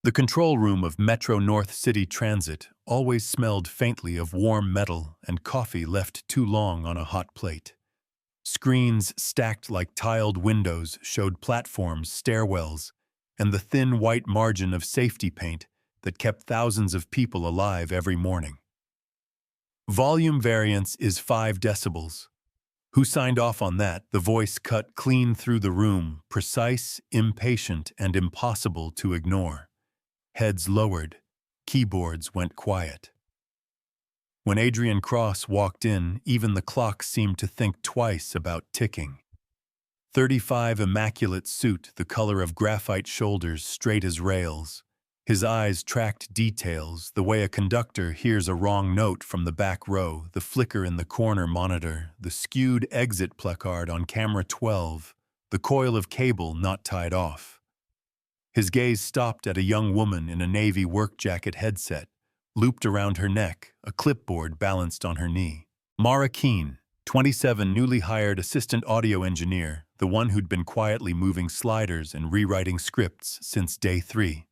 The control room of Metro North City Transit always smelled faintly of warm metal and coffee left too long on a hot plate. Screens stacked like tiled windows showed platforms, stairwells, and the thin white margin of safety paint that kept thousands of people alive every morning. Volume variance is 5 decibels. Who signed off on that? The voice cut clean through the room, precise, impatient, and impossible to ignore. Heads lowered, keyboards went quiet. When Adrian Cross walked in, even the clock seemed to think twice about ticking. 35 immaculate suit, the color of graphite shoulders straight as rails. His eyes tracked details, the way a conductor hears a wrong note from the back row, the flicker in the corner monitor, the skewed exit placard on camera 12, the coil of cable not tied off. His gaze stopped at a young woman in a navy work jacket headset, looped around her neck, a clipboard balanced on her knee. Mara Keene, 27, newly hired assistant audio engineer, the one who'd been quietly moving sliders and rewriting scripts since day 3.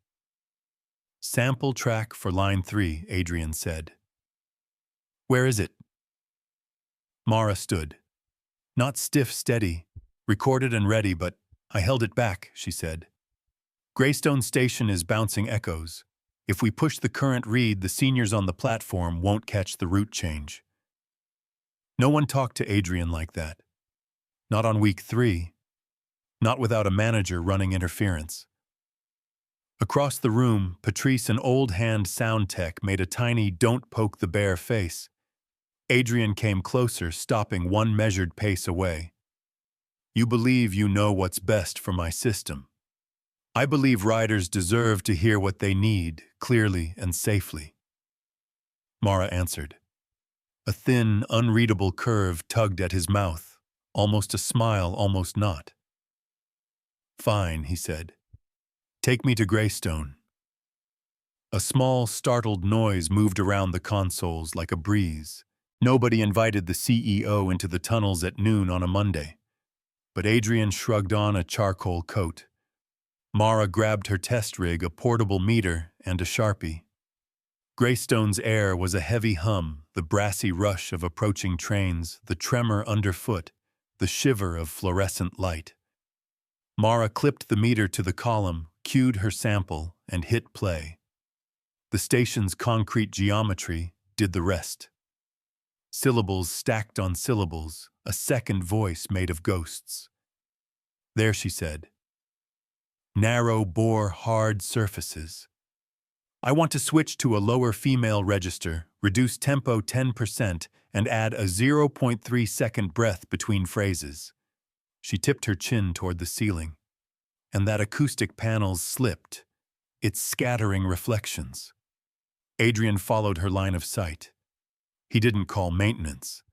Sample track for line 3, Adrian said. Where is it? Mara stood. Not stiff, steady, recorded and ready, but I held it back, she said. Greystone Station is bouncing echoes. If we push the current read, the seniors on the platform won't catch the route change. No one talked to Adrian like that. Not on week 3. Not without a manager running interference. Across the room, Patrice, an old-hand sound tech, made a tiny "don't poke the bear" face. Adrian came closer, stopping one measured pace away. You believe you know what's best for my system. I believe riders deserve to hear what they need, clearly and safely. Mara answered. A thin, unreadable curve tugged at his mouth, almost a smile, almost not. Fine, he said. Take me to Greystone. A small, startled noise moved around the consoles like a breeze. Nobody invited the CEO into the tunnels at noon on a Monday. But Adrian shrugged on a charcoal coat. Mara grabbed her test rig, a portable meter, and a Sharpie. Greystone's air was a heavy hum, the brassy rush of approaching trains, the tremor underfoot, the shiver of fluorescent light. Mara clipped the meter to the column, cued her sample, and hit play. The station's concrete geometry did the rest. Syllables stacked on syllables, a second voice made of ghosts. There, she said. Narrow bore hard surfaces. I want to switch to a lower female register, reduce tempo 10%, and add a 0.3 second breath between phrases. She tipped her chin toward the ceiling, and that acoustic panel slipped, its scattering reflections. Adrian followed her line of sight. He didn't call maintenance.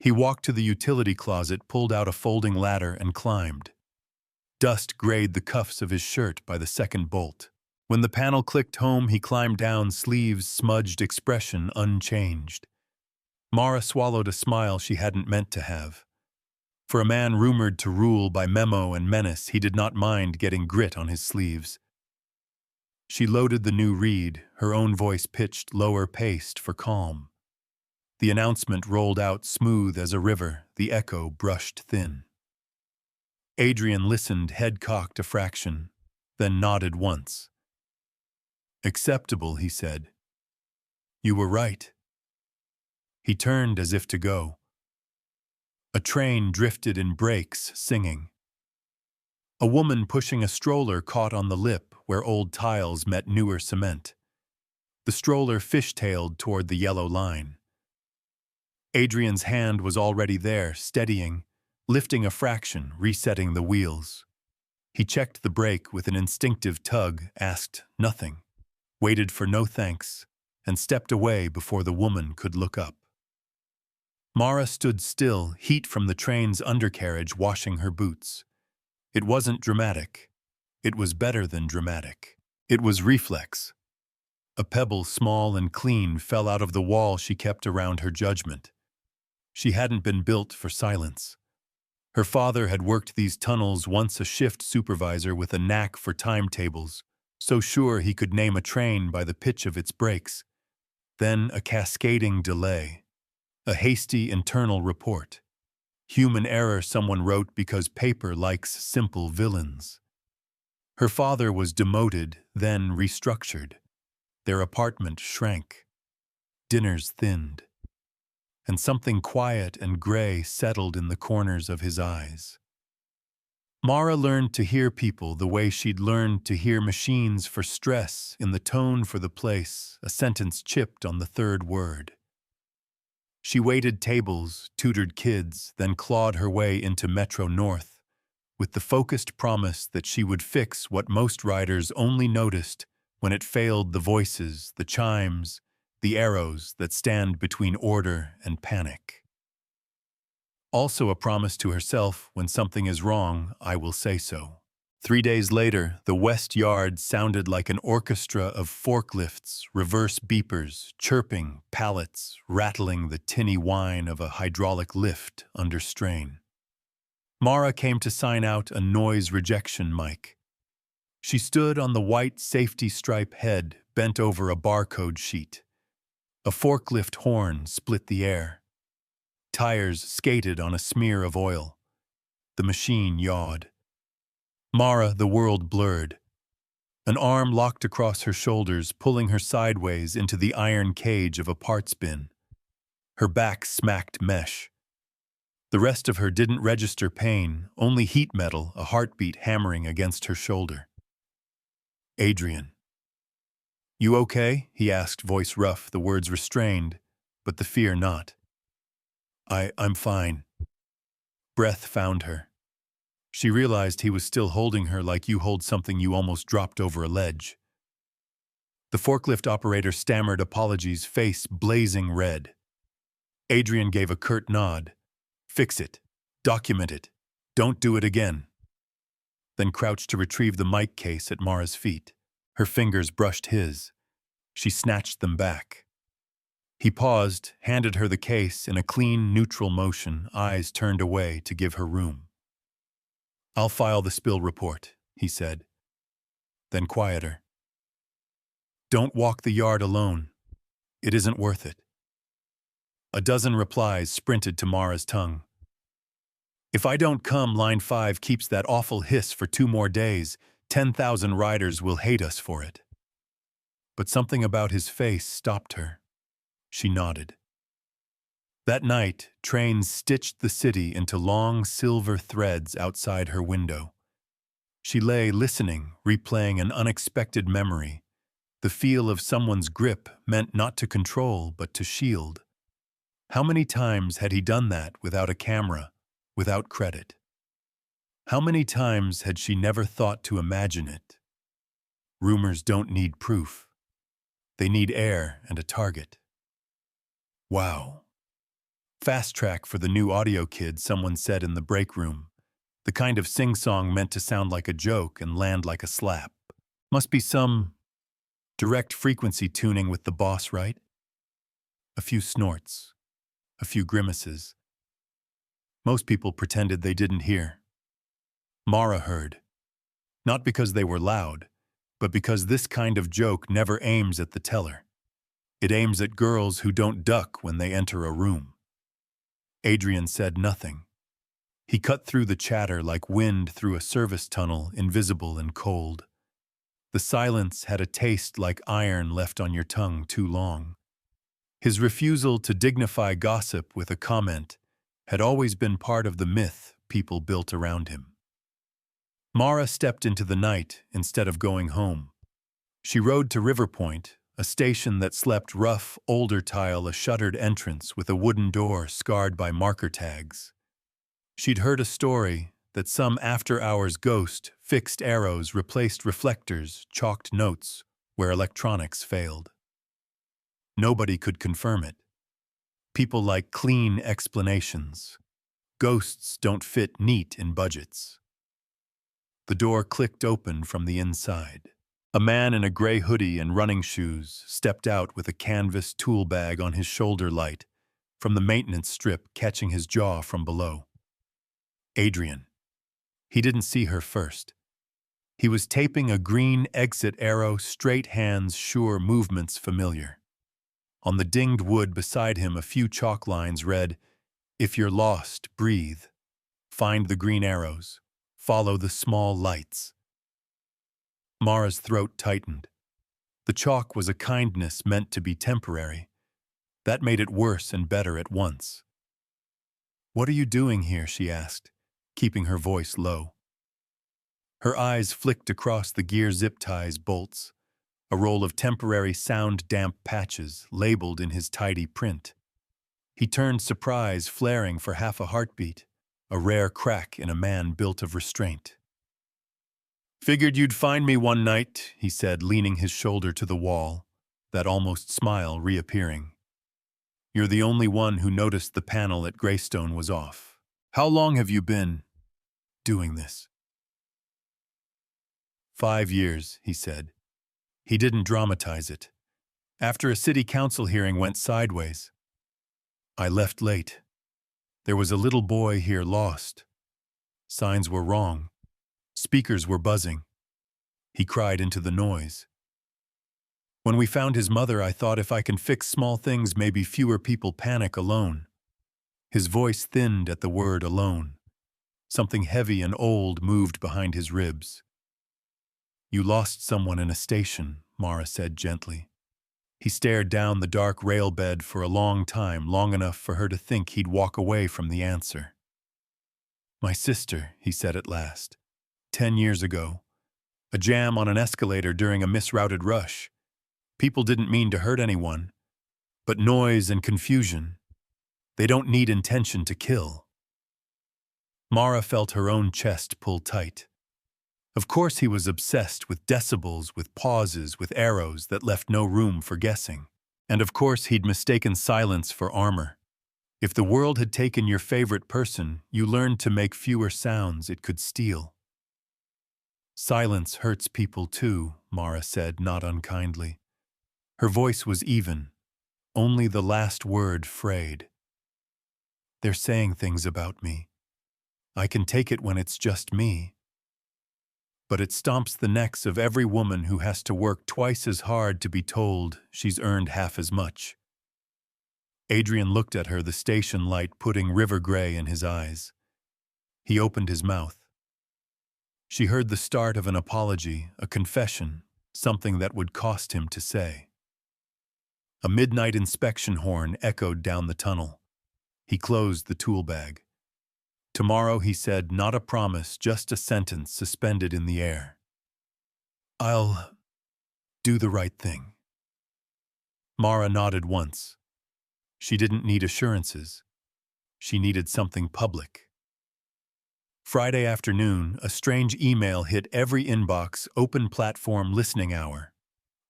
He walked to the utility closet, pulled out a folding ladder, and climbed. Dust grayed the cuffs of his shirt by the second bolt. When the panel clicked home, he climbed down, sleeves smudged, expression unchanged. Mara swallowed a smile she hadn't meant to have. For a man rumored to rule by memo and menace, he did not mind getting grit on his sleeves. She loaded the new read, her own voice pitched, lower-paced for calm. The announcement rolled out smooth as a river, the echo brushed thin. Adrian listened, head cocked a fraction, then nodded once. Acceptable, he said. You were right. He turned as if to go. A train drifted in brakes, singing. A woman pushing a stroller caught on the lip where old tiles met newer cement. The stroller fishtailed toward the yellow line. Adrian's hand was already there, steadying, lifting a fraction, resetting the wheels. He checked the brake with an instinctive tug, asked nothing, waited for no thanks, and stepped away before the woman could look up. Mara stood still, heat from the train's undercarriage washing her boots. It wasn't dramatic. It was better than dramatic. It was reflex. A pebble, small and clean, fell out of the wall she kept around her judgment. She hadn't been built for silence. Her father had worked these tunnels, once a shift supervisor with a knack for timetables, so sure he could name a train by the pitch of its brakes. Then a cascading delay, a hasty internal report. Human error, someone wrote, because paper likes simple villains. Her father was demoted, then restructured. Their apartment shrank. Dinners thinned. And something quiet and gray settled in the corners of his eyes. Mara learned to hear people the way she'd learned to hear machines for stress, in the tone for the place, a sentence chipped on the third word. She waited tables, tutored kids, then clawed her way into Metro North, with the focused promise that she would fix what most riders only noticed when it failed: the voices, the chimes, the arrows that stand between order and panic. Also a promise to herself: when something is wrong, I will say so. 3 days later, the West Yard sounded like an orchestra of forklifts, reverse beepers, chirping pallets, rattling the tinny whine of a hydraulic lift under strain. Mara came to sign out a noise rejection mic. She stood on the white safety stripe head, bent over a barcode sheet. A forklift horn split the air. Tires skated on a smear of oil. The machine yawed. Mara, the world blurred. An arm locked across her shoulders, pulling her sideways into the iron cage of a parts bin. Her back smacked mesh. The rest of her didn't register pain, only heat metal, a heartbeat hammering against her shoulder. Adrian. You okay? He asked, voice rough, the words restrained, but the fear not. I'm fine. Breath found her. She realized he was still holding her like you hold something you almost dropped over a ledge. The forklift operator stammered apologies, face blazing red. Adrian gave a curt nod. Fix it. Document it. Don't do it again. Then crouched to retrieve the mic case at Mara's feet. Her fingers brushed his. She snatched them back. He paused, handed her the case in a clean, neutral motion, eyes turned away to give her room. I'll file the spill report, he said. Then quieter. Don't walk the yard alone. It isn't worth it. A dozen replies sprinted to Mara's tongue. If I don't come, Line 5 keeps that awful hiss for 2 more days. 10,000 riders will hate us for it. But something about his face stopped her. She nodded. That night, trains stitched the city into long silver threads outside her window. She lay listening, replaying an unexpected memory, the feel of someone's grip meant not to control but to shield. How many times had he done that without a camera, without credit? How many times had she never thought to imagine it? Rumors don't need proof. They need air and a target. Wow. Fast track for the new audio kid, someone said in the break room. The kind of sing-song meant to sound like a joke and land like a slap. Must be some direct frequency tuning with the boss, right? A few snorts. A few grimaces. Most people pretended they didn't hear. Mara heard. Not because they were loud, but because this kind of joke never aims at the teller. It aims at girls who don't duck when they enter a room. Adrian said nothing. He cut through the chatter like wind through a service tunnel, invisible and cold. The silence had a taste like iron left on your tongue too long. His refusal to dignify gossip with a comment had always been part of the myth people built around him. Mara stepped into the night instead of going home. She rode to River Point, a station that slept rough, older tile, a shuttered entrance with a wooden door scarred by marker tags. She'd heard a story that some after-hours ghost fixed arrows, replaced reflectors, chalked notes where electronics failed. Nobody could confirm it. People like clean explanations. Ghosts don't fit neat in budgets. The door clicked open from the inside. A man in a gray hoodie and running shoes stepped out with a canvas tool bag on his shoulder light from the maintenance strip, catching his jaw from below. Adrian. He didn't see her first. He was taping a green exit arrow, straight hands, sure movements familiar. On the dinged wood beside him, a few chalk lines read, "If you're lost, breathe. Find the green arrows. Follow the small lights." Mara's throat tightened. The chalk was a kindness meant to be temporary. That made it worse and better at once. "What are you doing here?" she asked, keeping her voice low. Her eyes flicked across the gear zip ties bolts, a roll of temporary sound-damp patches labeled in his tidy print. He turned, surprise flaring for half a heartbeat, a rare crack in a man built of restraint. "Figured you'd find me one night," he said, leaning his shoulder to the wall, that almost smile reappearing. "You're the only one who noticed the panel at Greystone was off. How long have you been doing this?" 5 years, he said. He didn't dramatize it. After a city council hearing went sideways. "I left late. There was a little boy here lost. Signs were wrong. Speakers were buzzing. He cried into the noise. When we found his mother, I thought if I can fix small things, maybe fewer people panic alone." His voice thinned at the word alone. Something heavy and old moved behind his ribs. "You lost someone in a station," Mara said gently. He stared down the dark rail bed for a long time, long enough for her to think he'd walk away from the answer. "My sister," he said at last. 10 years ago. A jam on an escalator during a misrouted rush. People didn't mean to hurt anyone. But noise and confusion, they don't need intention to kill." Mara felt her own chest pull tight. Of course he was obsessed with decibels, with pauses, with arrows that left no room for guessing. And of course he'd mistaken silence for armor. If the world had taken your favorite person, you learned to make fewer sounds it could steal. "Silence hurts people too," Mara said, not unkindly. Her voice was even, only the last word frayed. "They're saying things about me. I can take it when it's just me. But it stomps the necks of every woman who has to work twice as hard to be told she's earned half as much." Adrian looked at her, the station light putting river gray in his eyes. He opened his mouth. She heard the start of an apology, a confession, something that would cost him to say. A midnight inspection horn echoed down the tunnel. He closed the tool bag. "Tomorrow," he said, not a promise, just a sentence suspended in the air. "I'll do the right thing." Mara nodded once. She didn't need assurances. She needed something public. Friday afternoon, a strange email hit every inbox, open platform listening hour.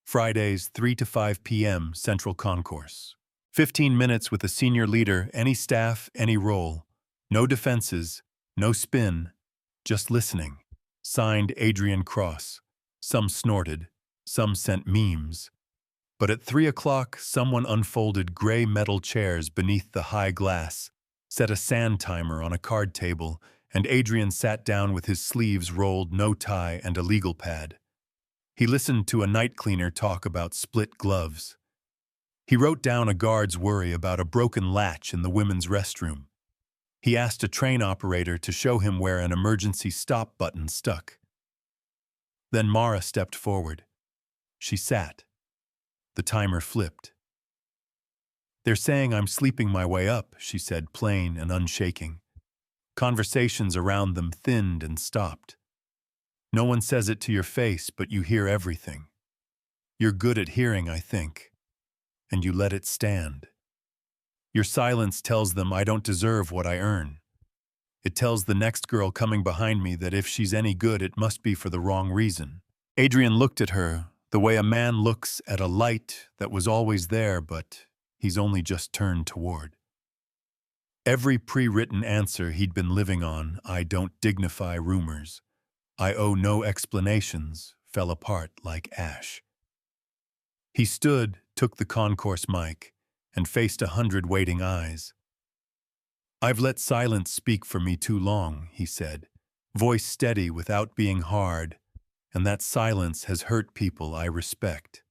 Fridays, 3 to 5 p.m., Central Concourse. 15 minutes with a senior leader, any staff, any role. No defenses, no spin, just listening. Signed Adrian Cross. Some snorted, some sent memes. But at 3 o'clock, someone unfolded gray metal chairs beneath the high glass, set a sand timer on a card table, and Adrian sat down with his sleeves rolled, no tie, and a legal pad. He listened to a night cleaner talk about split gloves. He wrote down a guard's worry about a broken latch in the women's restroom. He asked a train operator to show him where an emergency stop button stuck. Then Mara stepped forward. She sat. The timer flipped. "They're saying I'm sleeping my way up," she said, plain and unshaking. Conversations around them thinned and stopped. "No one says it to your face, but you hear everything. You're good at hearing, I think. And you let it stand. Your silence tells them I don't deserve what I earn. It tells the next girl coming behind me that if she's any good, it must be for the wrong reason." Adrian looked at her, the way a man looks at a light that was always there, but he's only just turned toward. Every pre-written answer he'd been living on, "I don't dignify rumors. I owe no explanations," fell apart like ash. He stood, took the concourse mic, and faced 100 waiting eyes. "I've let silence speak for me too long," he said, voice steady without being hard. and that silence has hurt people I respect.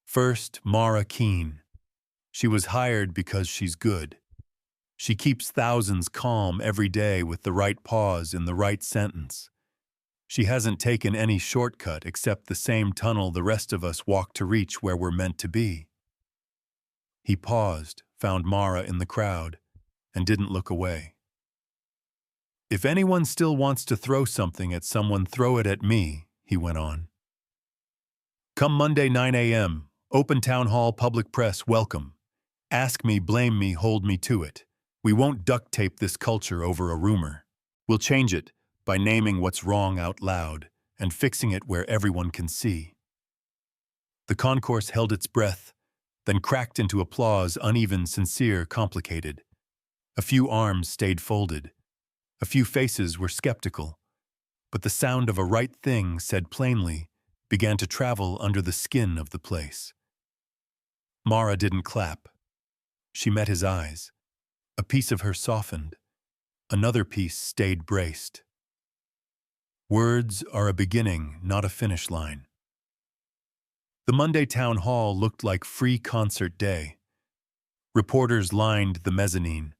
First, Mara Keene. She was hired because she's good. She keeps thousands calm every day with the right pause in the right sentence. She hasn't taken any shortcut except the same tunnel the rest of us walk to reach where we're meant to be. He paused, found Mara in the crowd, and didn't look away. If anyone still wants to throw something at someone, throw it at me, he went on. Come Monday 9 a.m., open town hall, public press, welcome. Ask me, blame me, hold me to it. We won't duct tape this culture over a rumor. We'll change it by naming what's wrong out loud and fixing it where everyone can see. The concourse held its breath, then cracked into applause, uneven, sincere, complicated. A few arms stayed folded. A few faces were skeptical. But the sound of a right thing said plainly began to travel under the skin of the place. Mara didn't clap. She met his eyes. A piece of her softened. Another piece stayed braced. Words are a beginning, not a finish line. The Monday town hall looked like free concert day. Reporters lined the mezzanine.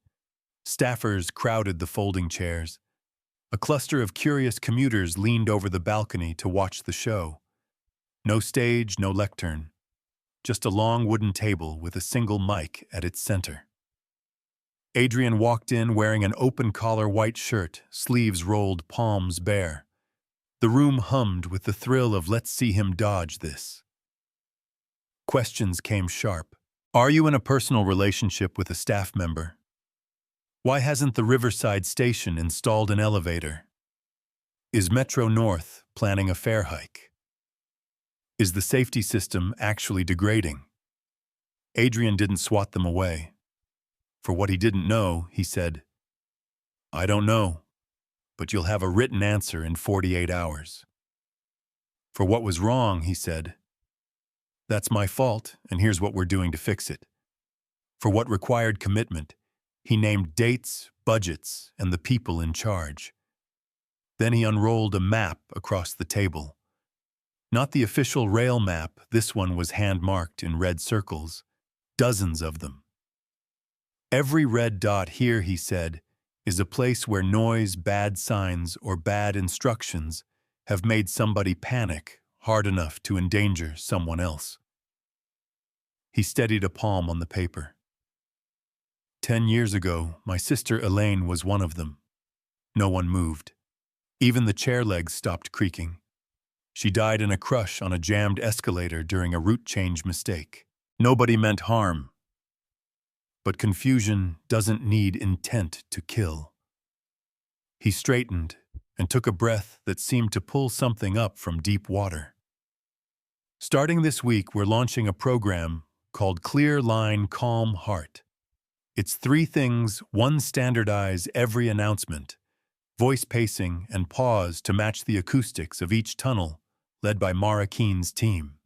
Staffers crowded the folding chairs. A cluster of curious commuters leaned over the balcony to watch the show. No stage, no lectern. Just a long wooden table with a single mic at its center. Adrian walked in wearing an open-collar white shirt, sleeves rolled, palms bare. The room hummed with the thrill of let's see him dodge this. Questions came sharp. Are you in a personal relationship with a staff member? Why hasn't the Riverside Station installed an elevator? Is Metro North planning a fare hike? Is the safety system actually degrading? Adrian didn't swat them away. For what he didn't know, he said, I don't know, but you'll have a written answer in 48 hours. For what was wrong, he said, that's my fault, and here's what we're doing to fix it. For what required commitment, he named dates, budgets, and the people in charge. Then he unrolled a map across the table. Not the official rail map, this one was hand-marked in red circles, dozens of them. Every red dot here, he said, is a place where noise, bad signs, or bad instructions have made somebody panic hard enough to endanger someone else. He steadied a palm on the paper. 10 years ago, my sister Elaine was one of them. No one moved. Even the chair legs stopped creaking. She died in a crush on a jammed escalator during a route change mistake. Nobody meant harm. But confusion doesn't need intent to kill. He straightened and took a breath that seemed to pull something up from deep water. Starting this week, we're launching a program called Clear Line, Calm Heart. It's 3 things: 1, standardize every announcement, voice pacing and pause to match the acoustics of each tunnel, led by Mara Keene's team.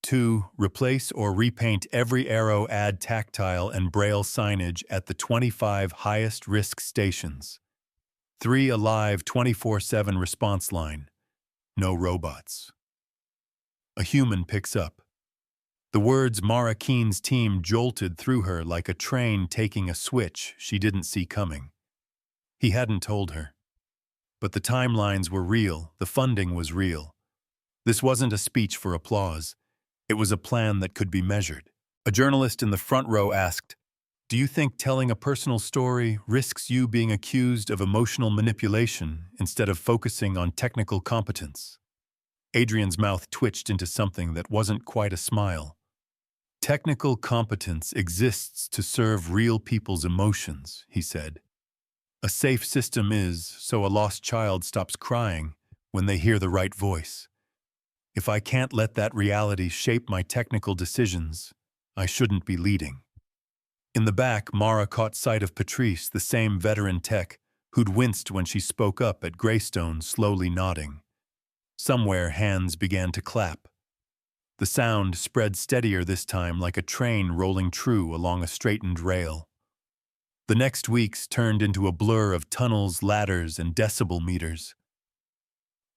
2, replace or repaint every arrow, add tactile and braille signage at the 25 highest risk stations. 3, a live 24/7 response line. No robots. A human picks up. The words Mara Keene's team jolted through her like a train taking a switch she didn't see coming. He hadn't told her. But the timelines were real, the funding was real. This wasn't a speech for applause. It was a plan that could be measured. A journalist in the front row asked, "Do you think telling a personal story risks you being accused of emotional manipulation instead of focusing on technical competence?" Adrian's mouth twitched into something that wasn't quite a smile. Technical competence exists to serve real people's emotions, he said. A safe system is so a lost child stops crying when they hear the right voice. If I can't let that reality shape my technical decisions, I shouldn't be leading. In the back, Mara caught sight of Patrice, the same veteran tech who'd winced when she spoke up at Greystone, slowly nodding. Somewhere, hands began to clap. The sound spread steadier this time, like a train rolling true along a straightened rail. The next weeks turned into a blur of tunnels, ladders, and decibel meters.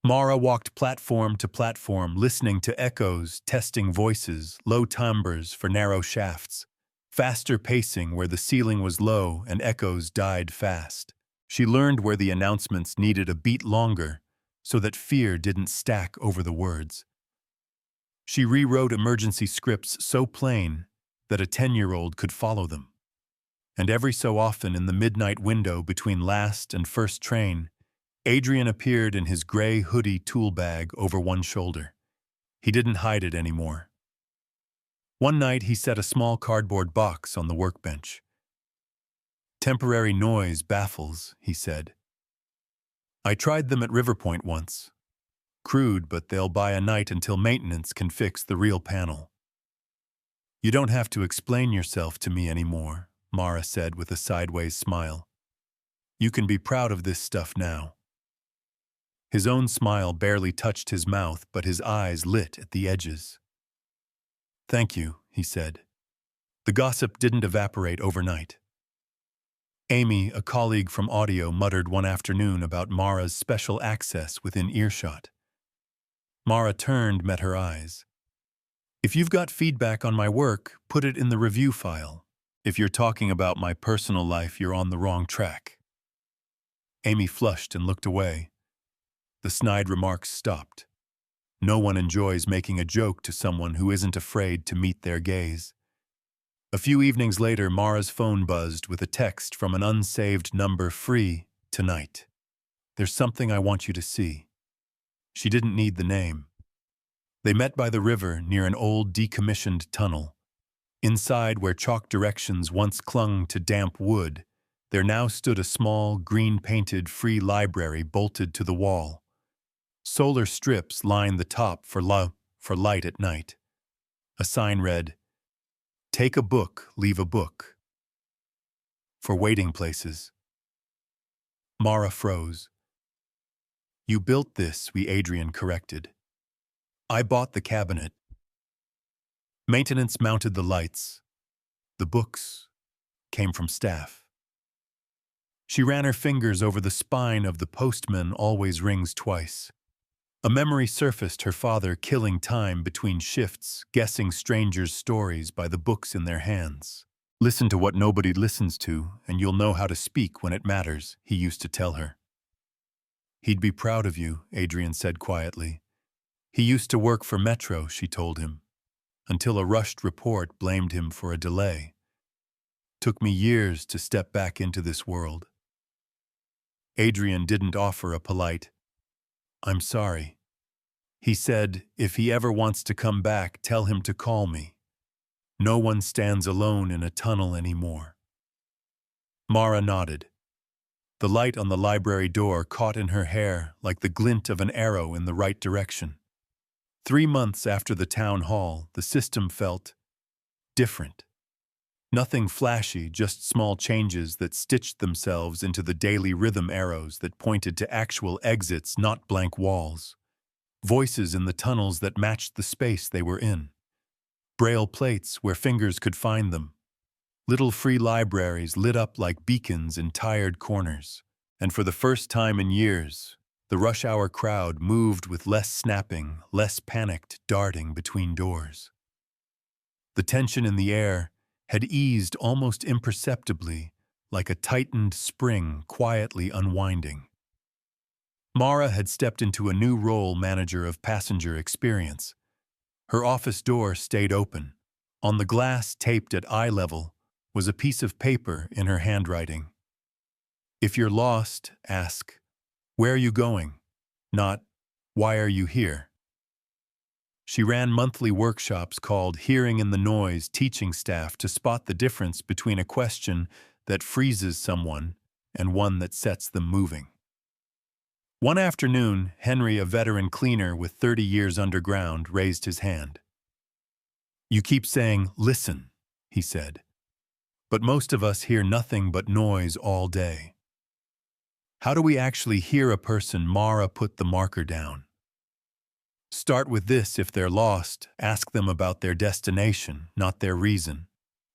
Mara walked platform to platform, listening to echoes, testing voices, low timbres for narrow shafts, faster pacing where the ceiling was low and echoes died fast. She learned where the announcements needed a beat longer so that fear didn't stack over the words. She rewrote emergency scripts so plain that a 10-year-old could follow them. And every so often in the midnight window between last and first train, Adrian appeared in his gray hoodie tool bag over one shoulder. He didn't hide it anymore. One night he set a small cardboard box on the workbench. "Temporary noise baffles," he said. "I tried them at Riverpoint once. Crude, but they'll buy a night until maintenance can fix the real panel." "You don't have to explain yourself to me anymore," Mara said with a sideways smile. "You can be proud of this stuff now." His own smile barely touched his mouth, but his eyes lit at the edges. "Thank you," he said. The gossip didn't evaporate overnight. Amy, a colleague from audio, muttered one afternoon about Mara's special access within earshot. Mara turned, met her eyes. "If you've got feedback on my work, put it in the review file. If you're talking about my personal life, you're on the wrong track." Amy flushed and looked away. The snide remarks stopped. No one enjoys making a joke to someone who isn't afraid to meet their gaze. A few evenings later, Mara's phone buzzed with a text from an unsaved number: "Free tonight. There's something I want you to see." She didn't need the name. They met by the river near an old decommissioned tunnel. Inside, where chalk directions once clung to damp wood, there now stood a small, green-painted free library bolted to the wall. Solar strips lined the top for light at night. A sign read, "Take a book, leave a book." For waiting places. Mara froze. "You built this," Adrian corrected. "I bought the cabinet." Maintenance mounted the lights. The books came from staff. She ran her fingers over the spine of "The postman always rings twice." A memory surfaced, her father killing time between shifts, guessing strangers' stories by the books in their hands. "Listen to what nobody listens to, and you'll know how to speak when it matters," he used to tell her. "He'd be proud of you," Adrian said quietly. "He used to work for Metro," she told him, until a rushed report blamed him for a delay. "Took me years to step back into this world." Adrian didn't offer a polite, "I'm sorry." He said, "If he ever wants to come back, tell him to call me. No one stands alone in a tunnel anymore." Mara nodded. The light on the library door caught in her hair like the glint of an arrow in the right direction. 3 months after the town hall, the system felt different. Nothing flashy, just small changes that stitched themselves into the daily rhythm arrows that pointed to actual exits, not blank walls. Voices in the tunnels that matched the space they were in. Braille plates where fingers could find them. Little free libraries lit up like beacons in tired corners. And for the first time in years, the rush hour crowd moved with less snapping, less panicked darting between doors. The tension in the air had eased almost imperceptibly, like a tightened spring quietly unwinding. Mara had stepped into a new role, manager of passenger experience. Her office door stayed open. On the glass, taped at eye level, was a piece of paper in her handwriting. "If you're lost, ask, 'Where are you going?' Not, 'Why are you here?'" She ran monthly workshops called Hearing in the Noise, teaching staff to spot the difference between a question that freezes someone and one that sets them moving. One afternoon, Henry, a veteran cleaner with 30 years underground, raised his hand. "You keep saying, 'Listen,'" he said. "But most of us hear nothing but noise all day. How do we actually hear a person?" Mara put the marker down. "Start with this: if they're lost, ask them about their destination, not their reason.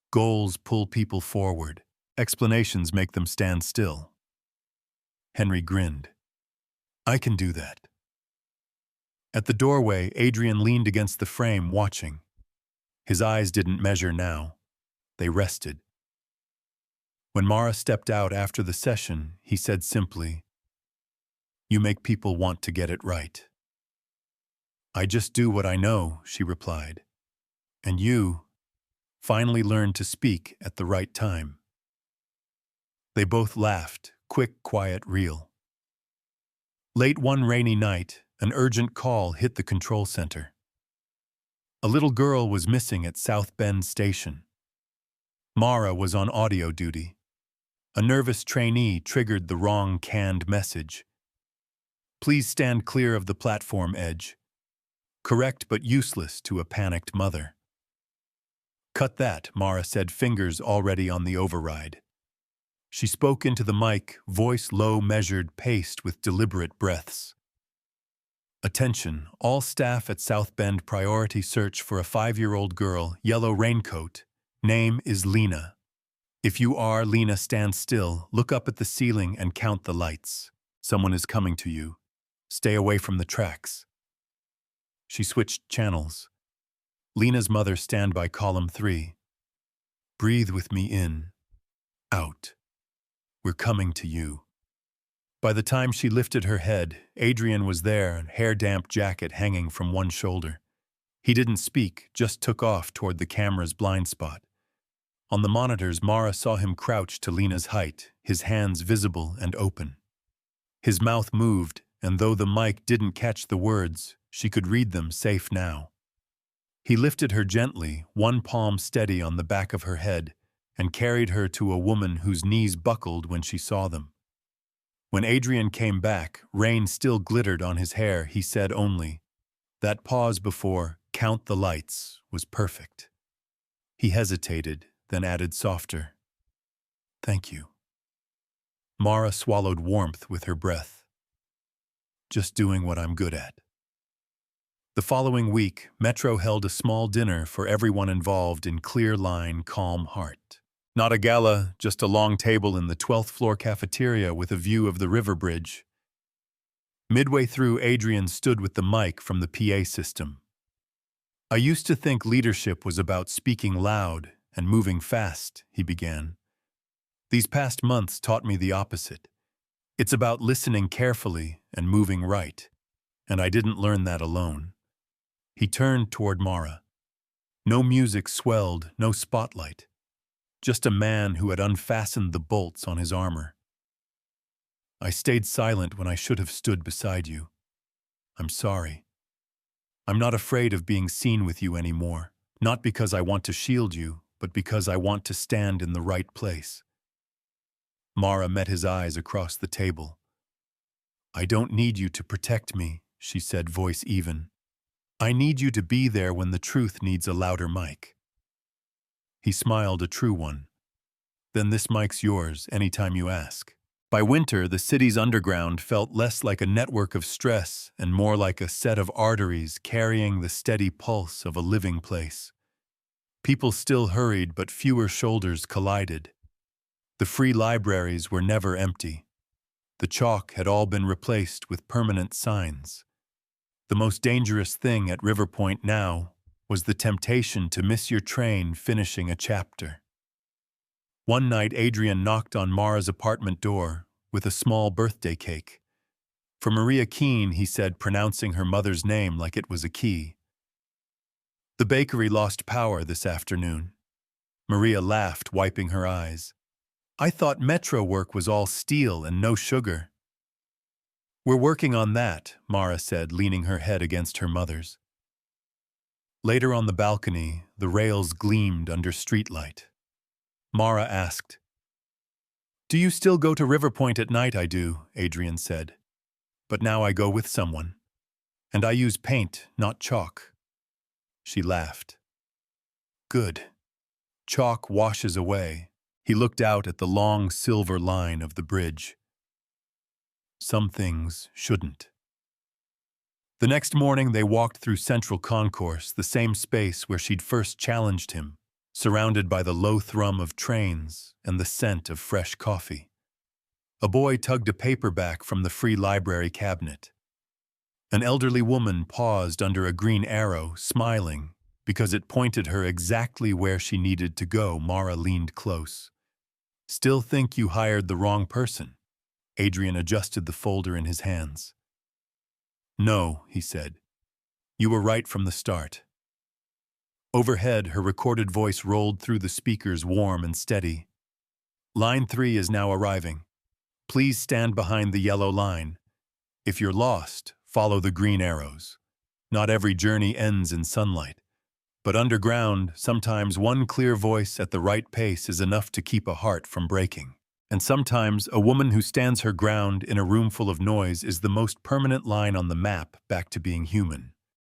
Goals pull people forward. Explanations make them stand still." Henry grinned. "I can do that." At the doorway, Adrian leaned against the frame, watching. His eyes didn't measure now. They rested. When Mara stepped out after the session, he said simply, "You make people want to get it right." "I just do what I know," she replied. "And you finally learned to speak at the right time." They both laughed, quick, quiet, real. Late one rainy night, an urgent call hit the control center. A little girl was missing at South Bend Station. Mara was on audio duty. A nervous trainee triggered the wrong canned message. "Please stand clear of the platform edge." Correct but useless to a panicked mother. "Cut that," Mara said, fingers already on the override. She spoke into the mic, voice low, measured, paced with deliberate breaths. "Attention, all staff at South Bend, priority search for a 5-year-old girl, yellow raincoat. Name is Lena. If you are Lena, stand still, look up at the ceiling and count the lights. Someone is coming to you. Stay away from the tracks." She switched channels. Lena's mother, stand by column 3. "Breathe with me in. Out. We're coming to you." By the time she lifted her head, Adrian was there, hair-damp jacket hanging from one shoulder. He didn't speak, just took off toward the camera's blind spot. On the monitors, Mara saw him crouch to Lena's height, his hands visible and open. His mouth moved, and though the mic didn't catch the words, she could read them, safe now. He lifted her gently, one palm steady on the back of her head, and carried her to a woman whose knees buckled when she saw them. When Adrian came back, rain still glittered on his hair, he said only, that pause before "count the lights" was perfect. He hesitated, then added softer, "Thank you." Mara swallowed warmth with her breath. "Just doing what I'm good at." The following week, Metro held a small dinner for everyone involved in clear line, calm heart. Not a gala, just a long table in the 12th floor cafeteria with a view of the river bridge. Midway through, Adrian stood with the mic from the PA system. "I used to think leadership was about speaking loud and moving fast," he began. "These past months taught me the opposite. It's about listening carefully and moving right. And I didn't learn that alone." He turned toward Mara. No music swelled, no spotlight. Just a man who had unfastened the bolts on his armor. "I stayed silent when I should have stood beside you. I'm sorry. I'm not afraid of being seen with you anymore, not because I want to shield you, but because I want to stand in the right place." Mara met his eyes across the table. "I don't need you to protect me," she said, voice even. "I need you to be there when the truth needs a louder mic." He smiled, a true one. "Then this mic's yours anytime you ask." By winter, the city's underground felt less like a network of stress and more like a set of arteries carrying the steady pulse of a living place. People still hurried, but fewer shoulders collided. The free libraries were never empty. The chalk had all been replaced with permanent signs. The most dangerous thing at River Point now was the temptation to miss your train finishing a chapter. One night, Adrian knocked on Mara's apartment door with a small birthday cake. "For Maria Keene," he said, pronouncing her mother's name like it was a key. "The bakery lost power this afternoon." Maria laughed, wiping her eyes. "I thought Metro work was all steel and no sugar." "We're working on that," Mara said, leaning her head against her mother's. Later on the balcony, the rails gleamed under streetlight. Mara asked, "Do you still go to River Point at night?" "I do," Adrian said. "But now I go with someone. And I use paint, not chalk." She laughed. "Good. Chalk washes away." He looked out at the long silver line of the bridge. "Some things shouldn't." The next morning they walked through Central Concourse, the same space where she'd first challenged him, surrounded by the low thrum of trains and the scent of fresh coffee. A boy tugged a paperback from the free library cabinet. An elderly woman paused under a green arrow, smiling, because it pointed her exactly where she needed to go. Mara leaned close. Still think you hired the wrong person? Adrian adjusted the folder in his hands. No, he said. You were right from the start. Overhead, her recorded voice rolled through the speakers, warm and steady. Line 3 is now arriving. Please stand behind the yellow line. If you're lost, follow the green arrows. Not every journey ends in sunlight. But underground, sometimes one clear voice at the right pace is enough to keep a heart from breaking. And sometimes a woman who stands her ground in a room full of noise is the most permanent line on the map back to being human.